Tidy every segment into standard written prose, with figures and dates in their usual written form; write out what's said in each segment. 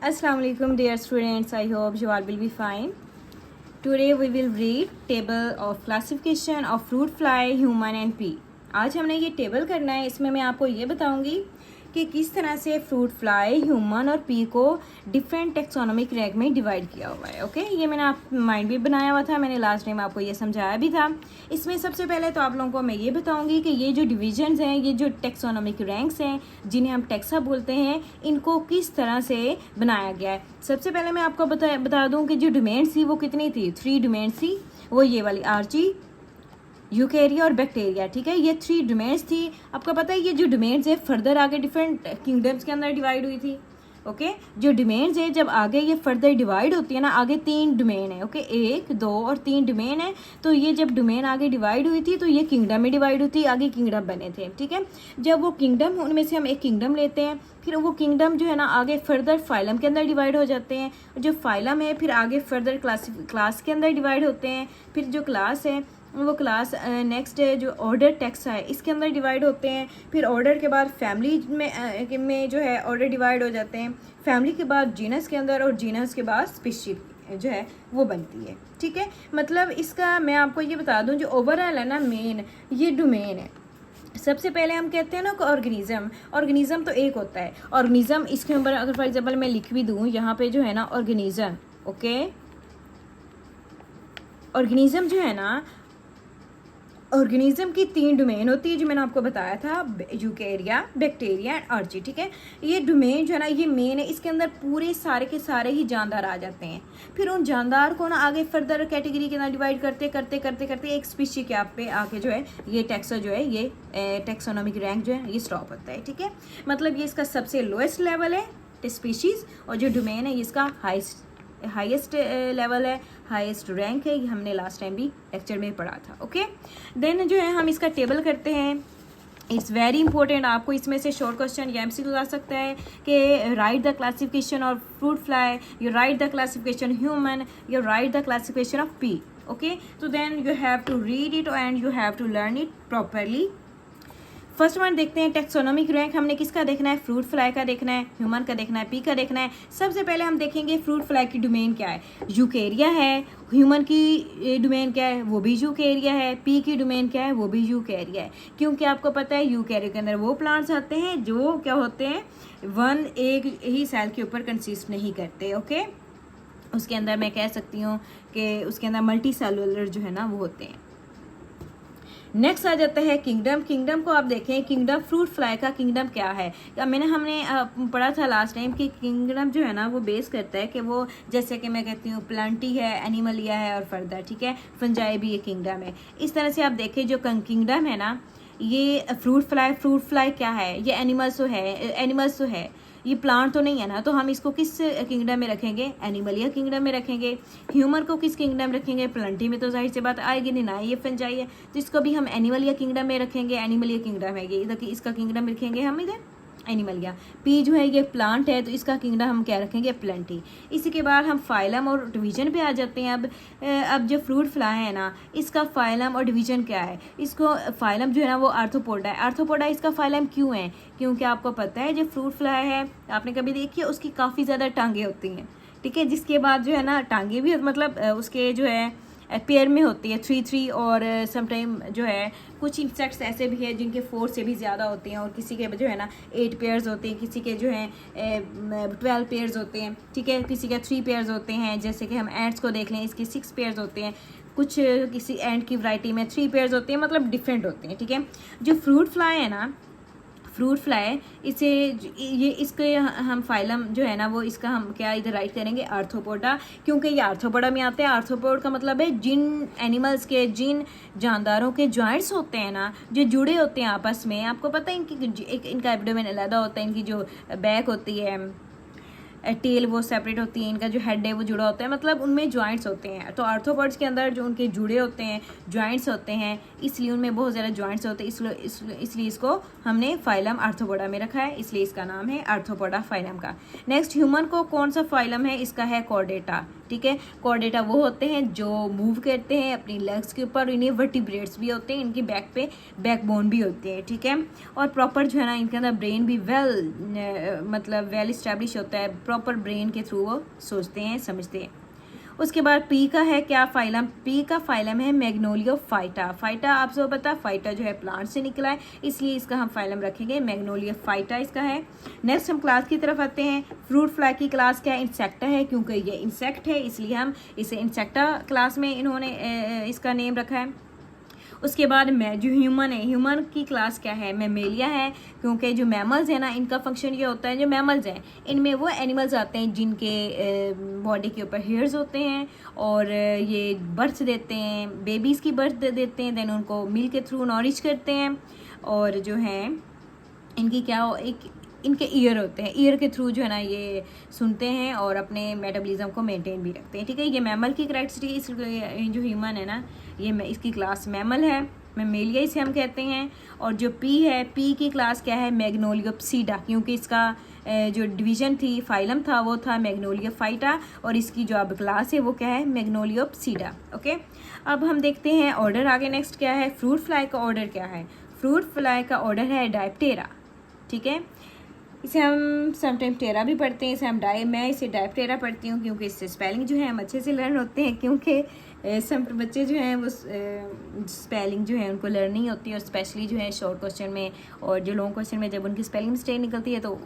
Assalamu alaikum dear students, I hope you all will be fine. Today we will read table of classification of fruit fly, human and pea. आज हमने ये table करना है. इसमें मैं आपको ये बताऊंगी कि किस तरह से फ्रूट फ्लाई, ह्यूमन और पी को डिफरेंट टेक्सोनोमिक रैंक में डिवाइड किया हुआ है. ओके, ये मैंने आप माइंड भी बनाया हुआ था, मैंने लास्ट टाइम आपको ये समझाया भी था. इसमें सबसे पहले तो आप लोगों को मैं ये बताऊंगी कि ये जो डिविजन्स हैं, ये जो टेक्सोनोमिक रैंक्स हैं जिन्हें हम टेक्सा बोलते हैं, इनको किस तरह से बनाया गया है. सबसे पहले मैं आपको बता दूँ कि जो डोमेन्स थी वो कितनी थी. 3 डोमेन्स थी. वो ये वाली आर्ची, यूकेरिया और बैक्टीरिया. ठीक है, ये 3 डोमेन्स थी. आपको पता है ये जो डोमेन्स है फर्दर आगे डिफरेंट किंगडम्स के अंदर डिवाइड हुई थी. ओके, जो डोमेन्स है जब आगे ये फर्दर डिवाइड होती है ना, आगे 3 डोमेन है. ओके, 1, 2 और 3 डोमेन है. तो ये जब डोमेन आगे डिवाइड हुई थी तो ये किंगडम में डिवाइड हुई थी, आगे किंगडम बने थे. ठीक है, जब वो किंगडम, उनमें से हम एक किंगडम लेते हैं, फिर वो किंगडम जो है ना आगे फर्दर फाइलम के अंदर डिवाइड हो जाते हैं. जो फाइलम है फिर आगे फर्दर क्लास के अंदर डिवाइड होते हैं. फिर जो क्लास है वो क्लास नेक्स्ट जो ऑर्डर टेक्सा है इसके अंदर डिवाइड होते हैं. फिर ऑर्डर के बाद फैमिली में जो है ऑर्डर डिवाइड हो जाते हैं. फैमिली के बाद जीनस के अंदर, और जीनस के बाद स्पीशीज जो है वो बनती है. ठीक है, मतलब इसका मैं आपको ये बता दूं, जो ओवरऑल है ना मेन ये डोमेन है. सबसे पहले हम कहते हैं ना ऑर्गेनिज्म. ऑर्गेनिज्म तो एक होता है. ऑर्गेनिज्म इसके ऊपर अगर फॉर एग्जाम्पल मैं लिख भी दूँ यहाँ पे जो है ना ऑर्गेनिज्म. ओके, ऑर्गेनिज्म जो है ना, ऑर्गेनिज्म की 3 डोमेन होती है जो मैंने आपको बताया था, यूकेरिया, बैक्टीरिया एंड आर्ची. ठीक है, ये डोमेन जो है ना ये मेन है. इसके अंदर पूरे सारे के सारे ही जानदार आ जाते हैं. फिर उन जानदार को ना आगे फर्दर कैटेगरी के अंदर डिवाइड करते करते करते करते एक स्पीशी के आप पे आके जो है ये टेक्सा जो है ये टेक्सोनोमिक रैंक जो है ये स्टॉप होता है. ठीक है, मतलब ये इसका सबसे लोएस्ट लेवल है स्पीशीज, और जो डोमेन है इसका हाईएस्ट लेवल है, हाईएस्ट रैंक है. ये हमने लास्ट टाइम भी लेक्चर में पढ़ा था. ओके, देन जो है हम इसका टेबल करते हैं. It's very important. आपको इसमें से शॉर्ट क्वेश्चन या एमसीक्यू आ सकता है कि write the classification of fruit fly, you write the classification human, you write the classification of pea. Okay, तो then you have to read it and you have to learn it properly. First one देखते हैं taxonomic rank. हमने किसका देखना है? Fruit fly का देखना है, ह्यूमन का देखना है, पी का देखना है. सबसे पहले हम देखेंगे फ्रूट फ्लाई की डोमेन क्या है. यूकेरिया है. ह्यूमन की डोमेन क्या है? वो भी यूकेरिया है. पी की डोमेन क्या है? वो भी यूकेरिया है. क्योंकि आपको पता है यूकेरिया के अंदर वो प्लांट्स आते हैं जो क्या होते हैं, एक ही सेल के ऊपर कंसिस्ट नहीं करते. ओके, उसके अंदर मैं कह सकती हूँ कि उसके अंदर मल्टी सेलुलर जो है ना वो होते हैं. नेक्स्ट आ जाता है किंगडम. किंगडम को आप देखें, किंगडम फ्रूट फ्लाई का किंगडम क्या है. हमने पढ़ा था लास्ट टाइम कि किंगडम जो है ना वो बेस करता है कि वो, जैसे कि मैं कहती हूँ प्लांटी है, एनिमलिया है और फर्दर. ठीक है, फंजाई भी ये किंगडम है. इस तरह से आप देखें जो किंगडम है ना ये फ्रूट फ्लाई क्या है? ये एनिमल्स तो है, ये प्लांट तो नहीं है ना. तो हम इसको किस किंगडम में रखेंगे? एनिमलिया किंगडम में रखेंगे. ह्यूमन को किस किंगडम रखेंगे? प्लांटी में. तो जाहिर सी बात आएगी नहीं ना, ये फंजाई है, तो इसको भी हम एनिमलिया किंगडम में रखेंगे. एनिमलिया किंगडम है ये, इधर इसका किंगडम रखेंगे हम इधर एनिमलिया. पी जो है ये प्लांट है, तो इसका किंगडम हम क्या रखेंगे? प्लांटी. इसी के बाद हम फाइलम और डिवीजन पे आ जाते हैं. अब जो फ्रूट फ्लाई है ना इसका फाइलम और डिवीजन क्या है? इसको फाइलम जो है ना वो आर्थ्रोपोडा है. आर्थ्रोपोडा इसका फाइलम क्यों है? क्योंकि आपको पता है जो फ्रूट फ्लाई है आपने कभी देखी है उसकी काफ़ी ज़्यादा टांगे होती हैं. ठीक है, जिसके बाद जो है ना टांगे भी मतलब उसके जो है पेयर में होती है 3 और समटाइम जो है कुछ इंसेक्ट्स ऐसे भी हैं जिनके 4 से भी ज़्यादा होते हैं, और किसी के जो है ना 8 पेयर्स होते हैं, किसी के जो है 12 पेयर्स होते हैं. ठीक है, किसी के 3 पेयर्स होते हैं. जैसे कि हम एंड्स को देख लें, इसके 6 पेयर्स होते हैं. कुछ किसी एंड की वैरायटी में 3 पेयर्स होते हैं, मतलब डिफरेंट होते हैं. ठीक है, जो फ्रूट फ्लाई है ना, फ्रूट फ्लाई इसे ये इसके हम फाइलम जो है ना वो इसका हम क्या इधर राइट करेंगे? आर्थ्रोपोडा. क्योंकि ये आर्थ्रोपोडा में आते हैं. आर्थ्रोपोड का मतलब है जिन एनिमल्स के, जिन जानदारों के जॉइंट्स होते हैं ना जो जुड़े होते हैं आपस में. आपको पता है इनका एब्डोमेन अलग होता है, इनकी जो बैक होती है, टेल वो सेपरेट होती है, इनका जो हेड है वो जुड़ा होता है, मतलब उनमें जॉइंट्स होते हैं. तो आर्थ्रोपोड्स के अंदर जो उनके जुड़े होते हैं जॉइंट्स होते हैं, इसलिए उनमें बहुत ज़्यादा जॉइंट्स होते हैं. इसलिए इसको हमने फाइलम आर्थ्रोपोडा में रखा है, इसलिए इसका नाम है आर्थ्रोपोडा फाइलम का. नेक्स्ट ह्यूमन को कौन सा फाइलम है? इसका है कॉर्डेटा. ठीक है। कॉर्डेटा वो होते हैं जो मूव करते हैं अपनी लेग्स के ऊपर, इन्हें वर्टिब्रेट्स भी होते हैं, इनकी बैक पे बैकबोन भी होती है, ठीक है। और प्रॉपर जो है ना इनके अंदर ब्रेन भी मतलब वेल इस्टेब्लिश होता है, प्रॉपर ब्रेन के थ्रू वो सोचते हैं समझते हैं। उसके बाद पी का है क्या फाइलम, पी का फाइलम है मैग्नोलियोफाइटा। फाइटा आप सब पता, फाइटा जो है प्लांट से निकला है, इसलिए इसका हम फाइलम रखेंगे मैग्नोलियोफाइटा इसका है। नेक्स्ट हम क्लास की तरफ आते हैं। फ्रूट फ्लाई की क्लास क्या है, इंसेक्टा है, क्योंकि ये इंसेक्ट है इसलिए हम इसे इंसेक्टा क्लास में इन्होंने इसका नेम रखा है। उसके बाद जो ह्यूमन है, ह्यूमन की क्लास क्या है, मैमेलिया है, क्योंकि जो मैमल्स हैं ना इनका फंक्शन ये होता है, जो मैमल्स हैं इनमें वो एनिमल्स आते हैं जिनके बॉडी के ऊपर हेयर्स होते हैं और ये बर्थ देते हैं, बेबीज़ की बर्थ देते हैं, देन उनको मिल्क के थ्रू नॉरिश करते हैं। और जो है इनकी क्या एक इनके ईयर होते हैं, ईयर के थ्रू जो है ना ये सुनते हैं और अपने मेटाबॉलिज्म को मेंटेन भी रखते हैं, ठीक है। ये मैमल की कैरेक्टरिस्टिक, इस जो ह्यूमन है ना ये इसकी क्लास मैमल है, मैमेलिया इसे हम कहते हैं। और जो पी है, पी की क्लास क्या है, मैग्नोलियोप्सीडा, क्योंकि इसका जो डिवीजन थी फाइलम था वो था मैग्नोलियोफाइटा और इसकी जो अब क्लास है वो क्या है, मैग्नोलियोप्सीडा, ओके। अब हम देखते हैं ऑर्डर आगे नेक्स्ट क्या है, फ्रूट फ्लाई का ऑर्डर क्या है। फ्रूट फ्लाई का ऑर्डर है डायप्टेरा, ठीक है। इसे हम समटाइम टेरा भी पढ़ते हैं, इसे हम मैं इसे डायप्टेरा पढ़ती हूँ क्योंकि इससे स्पेलिंग जो है हम अच्छे से लर्न होते हैं, क्योंकि सम बच्चे जो हैं वो स्पेलिंग जो है उनको लर्न नहीं होती है, और स्पेशली जो है शॉर्ट क्वेश्चन में और जो लॉन्ग क्वेश्चन में जब उनकी स्पेलिंग मिस्टेक निकलती है तो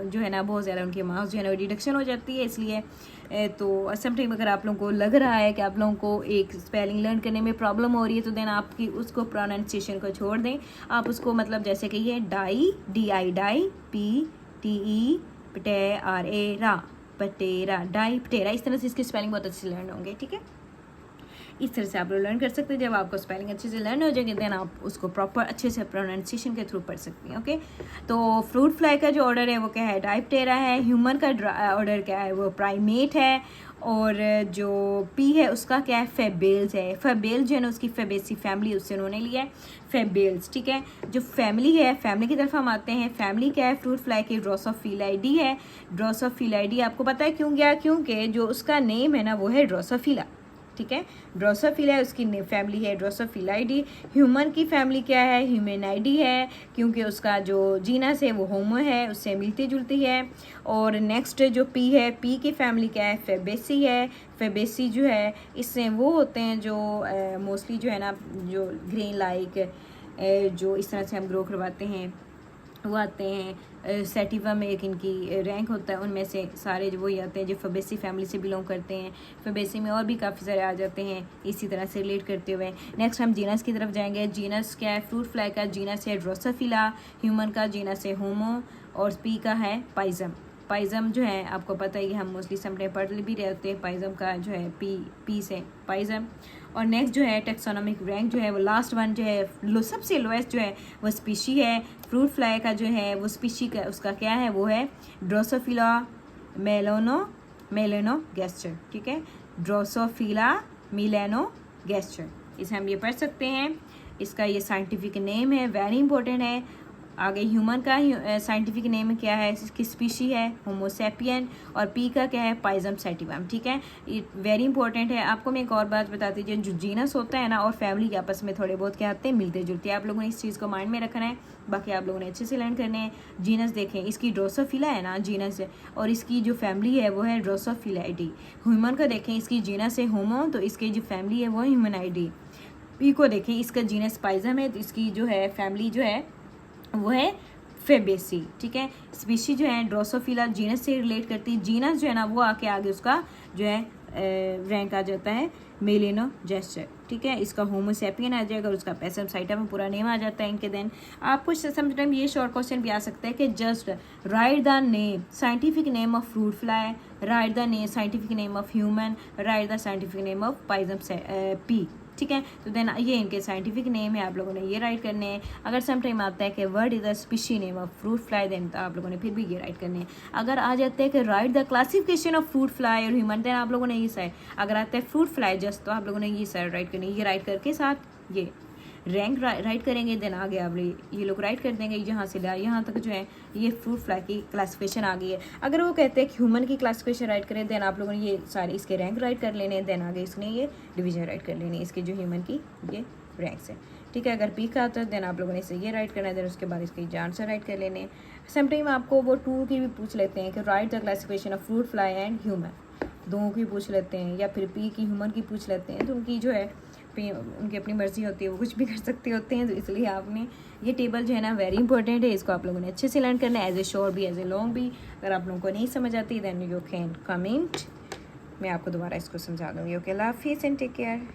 जो है ना बहुत ज़्यादा उनके मार्क्स जो है ना डिडक्शन हो जाती है। इसलिए तो समटाइम अगर आप लोगों को लग रहा है कि आप लोगों को एक स्पेलिंग लर्न करने में प्रॉब्लम हो रही है तो देन आपकी उसको प्रोनाउंसिएशन को छोड़ दें, आप उसको मतलब जैसे कहिए डाई, DI डाई, PTE पटेरा, पटेरा, डाई पटेरा, इस तरह से इसकी स्पेलिंग बहुत अच्छे से लर्न होंगे, ठीक है। इस तरह से आप लोग लर्न कर सकते हैं। जब आपको स्पेलिंग अच्छे से लर्न हो जाएगी देन आप उसको प्रॉपर अच्छे से प्रोनाउंसिएशन के थ्रू पढ़ सकती हैं, ओके। तो फ्रूट फ्लाई का जो ऑर्डर है वो क्या है, डायप्टेरा है। ह्यूमन का ऑर्डर क्या है, वो प्राइमेट है। और जो पी है उसका क्या है, फेबेल्स है। फेबेल्स जो है ना उसकी फेबेसी फैमिली उससे उन्होंने लिया है, फेबेल्स, ठीक है। जो फैमिली है, फैमिली की तरफ हम आते हैं। फैमिली क्या है, फ्रूट फ्लाई की ड्रोसोफिलाइडी है। ड्रोसोफिलाइडी आपको पता है क्यों गया, क्योंकि जो उसका नेम है ना वो है ड्रोसोफिला, ठीक है। ड्रोसोफिला उसकी फैमिली है, ड्रोसोफिलाइडी। ह्यूमन की फैमिली क्या है, ह्यूमेनाइडी है, क्योंकि उसका जो जीनस है वो होमो है, उससे मिलती जुलती है। और नेक्स्ट जो पी है, पी की फैमिली क्या है, फेबेसी है। फेबेसी जो है इससे वो होते हैं जो मोस्टली जो है ना जो ग्रेन लाइक जो इस तरह से हम ग्रो करवाते हैं वो आते हैं। सेटिवा में एक इनकी रैंक होता है, उनमें से सारे जो वही आते हैं जो फेबेसी फैमिली से बिलोंग करते हैं। फेबेसी में और भी काफ़ी सारे आ जाते हैं इसी तरह से रिलेट करते हुए। नेक्स्ट हम जीनस की तरफ जाएंगे। जीनस क्या है, फ्रूट फ्लाई का जीनस है ड्रोसोफिला। ह्यूमन का जीनस है होमो। और पी का है पाइजम। पाइजम जो है आपको पता है कि हम मोस्टली समटाइम पढ़ भी रहे होते हैं, पाइजम का जो है पी से पाइजम। और नेक्स्ट जो है टेक्सोनॉमिक रैंक जो है वो लास्ट वन जो है सबसे लोएस्ट जो है वो स्पीशी है। फ्रूट फ्लाई का जो है वो स्पीशी का उसका क्या है, वो है ड्रोसोफिला मेलेनोगैस्टर, ठीक है। ड्रोसोफिला मेलेनोगैस्टर, इसे हम ये पढ़ सकते हैं। इसका ये साइंटिफिक नेम है, वेरी इंपॉर्टेंट है। आगे ह्यूमन का साइंटिफिक नेम क्या है, इसकी स्पीशी है होमोसेपियन। और पी का क्या है, पाइजम सेटिवम, ठीक है। ये वेरी इंपॉर्टेंट है। आपको मैं एक और बात बताती हूँ, जो जीनस होता है ना और फैमिली के आपस में थोड़े बहुत क्या आते हैं, मिलते जुलते हैं। आप लोगों ने इस चीज़ को माइंड में रखना है, बाकी आप लोगों ने अच्छे से लर्न करने हैं। जीनस देखें, इसकी ड्रोसोफिला है ना जीनस है, और इसकी जो फैमिली है वो है ड्रोसोफिलाइडी। ह्यूमन का देखें, इसकी जीनस है होमो, तो इसकी जो फैमिली है वो है ह्यूमनाइडी। पी को देखें, इसका जीनस पाइजम है, तो इसकी जो है फैमिली जो है वो है फेबेसी, ठीक है। स्पीशी जो है ड्रोसोफिला जीनस से रिलेट करती है। जीनस जो है ना वो आके आगे उसका जो है रैंक आ जाता है मेलेनोगैस्टर, ठीक है। इसका होमोसेपियन आ जाएगा और उसका पैसिव साइटम में पूरा नेम आ जाता है इनके। देन आपको समटाइम ये शॉर्ट क्वेश्चन भी आ सकता है कि just write the name scientific name of fruit fly, write the name scientific name of human, write the scientific name of pisum pea, ठीक है। तो देन ये इनके साइंटिफिक नेम है, आप लोगों ने ये राइट करने हैं। अगर सम टाइम आता है कि word is the species name of fruit fly, then तो आप लोगों ने फिर भी ये राइट करने हैं। अगर आ जाते हैं कि write the classification of fruit fly और ह्यूमन, देन आप लोगों ने ये साइड, अगर आता है फ्रूट फ्लाई जस्ट, तो आप लोगों ने ये साइड राइट करनी है। ये राइट करके साथ ये रैंक राइट करेंगे, देन आगे आप ये लोग राइट कर देंगे जहाँ से यहाँ तक जो है ये फ्रूट फ्लाई की क्लासिफिकेशन आ गई है। अगर वो कहते हैं कि ह्यूमन की क्लासिफिकेशन राइट करें, देन आप लोगों ने ये सारे इसके रैंक राइट कर लेने, देन आगे इसने ये डिवीजन राइट कर लेनी, इसके जो ह्यूमन की ये रैंक्स है, ठीक है। अगर पी का आता है देन आप लोगों ने इसे ये राइट करना है, देन उसके बाद इसके आंसर राइट कर लेने। समटाइम आपको वो 2 की भी पूछ लेते हैं कि write the classification of fruit fly and human, 2 की पूछ लेते हैं, या फिर पी की ह्यूमन की पूछ लेते हैं। तो उनकी जो है उनकी अपनी मर्जी होती है, वो कुछ भी कर सकते होते हैं। तो इसलिए आपने ये टेबल जो है ना वेरी इंपॉर्टेंट है, इसको आप लोगों ने अच्छे से लर्न करना है, एज ए शॉर्ट भी एज ए लॉन्ग भी। अगर आप लोगों को नहीं समझ आती देन यू कैन कमेंट, मैं आपको दोबारा इसको समझा दूँगी। ओके, अल्लाह हाफिज़ एंड टेक केयर।